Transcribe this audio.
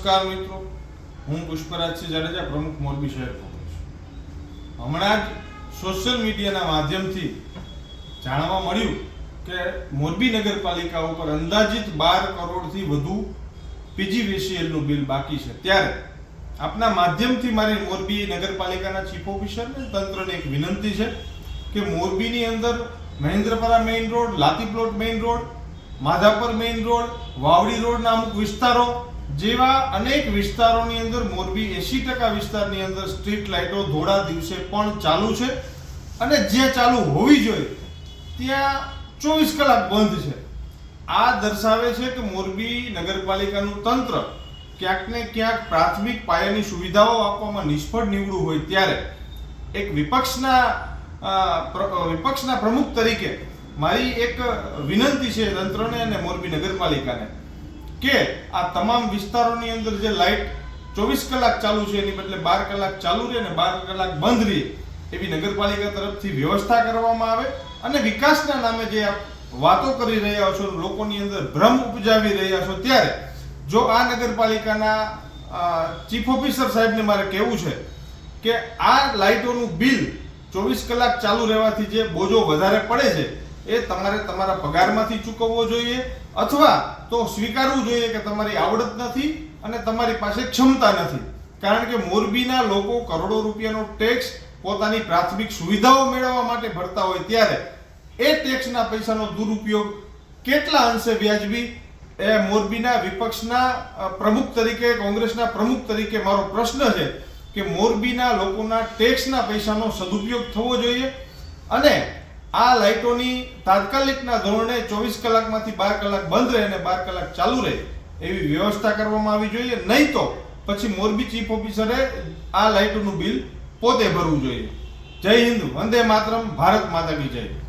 નમસ્કાર મિત્રો, હું પુષ્પરાજસિંહ જાડેજા, પ્રમુખ મોરબી શહેર કોંગ્રેસ. હમણાં જ સોશિયલ મીડિયાના માધ્યમથી જાણવા મળ્યું કે મોરબી નગરપાલિકા ઉપર અંદાજિત 12 કરોડથી વધુ પીજીવીસીએલનું બિલ બાકી છે. ત્યારે આપના માધ્યમથી મારી મોરબી નગરપાલિકાના ચીફ ઓફિસરને તંત્રને એક વિનંતી છે કે મોરબીની અંદર Mahendrapara main road, Latiplot main road, Madhapar main road, Vavdi રોડના અમુક વિસ્તારો જેવા અનેક વિસ્તારોની અંદર મોરબી 80% વિસ્તારની અંદર સ્ટ્રીટ લાઇટો ધોળા દિવસે પણ ચાલુ છે અને જ્યાં ચાલુ હોવી જોઈએ ત્યાં 24 કલાક બંધ છે. આ દર્શાવે છે કે મોરબી નગરપાલિકાનું તંત્ર ક્યાંક ને ક્યાંક પ્રાથમિક પાયાની સુવિધાઓ આપવામાં નિષ્ફળ નીવડ્યું હોય. ત્યારે એક વિપક્ષના પ્રમુખ તરીકે મારી એક વિનંતી છે તંત્રને અને મોરબી નગરપાલિકાને કે આ તમામ વિસ્તારોની અંદર જે લાઇટ 24 કલાક ચાલુ છે એની બદલે 12 કલાક ચાલુ રહે અને 12 કલાક બંધ રહે એવી નગરપાલિકા તરફથી વ્યવસ્થા કરવામાં આવે. અને વિકાસના નામે જે આપ વાતો કરી રહ્યા છો, લોકોની અંદર ભ્રમ ઉપજાવી રહ્યા છો, ત્યારે જો આ નગરપાલિકાના ચીફ ઓફિસર સાહેબને મારે કહેવું છે કે આ લાઇટોનું બિલ 24 કલાક ચાલુ રહેવાથી જે બોજો વધારે પડે છે એ તમારે તમારા પગારમાંથી ચૂકવવો જોઈએ અથવા તો સ્વીકારવું જોઈએ કે તમારી આવડત નથી અને તમારી પાસે ક્ષમતા નથી. કારણ કે મોરબીના લોકો કરોડો રૂપિયાનો ટેક્સ પોતાની પ્રાથમિક સુવિધાઓ મેળવવા માટે ભરતા હોય ત્યારે એ ટેક્સના પૈસાનો દુરુપયોગ કેટલા અંશે વ્યાજબી એ મોરબીના વિપક્ષના પ્રમુખ તરીકે, કોંગ્રેસના પ્રમુખ તરીકે મારો પ્રશ્ન છે કે મોરબીના લોકોના ટેક્સના પૈસાનો સદુપયોગ થવો જોઈએ અને આ લાઇટોની તાત્કાલિકના ધોરણે 24 કલાકમાંથી 12 કલાક બંધ રહે અને 12 કલાક ચાલુ રહે એવી વ્યવસ્થા કરવામાં આવી જોઈએ. નહીં તો પછી મોરબી ચીફ ઓફિસરે આ લાઇટોનું બિલ પોતે ભરવું જોઈએ. જય હિન્દ, વંદે માતરમ, ભારત માતા કી જય.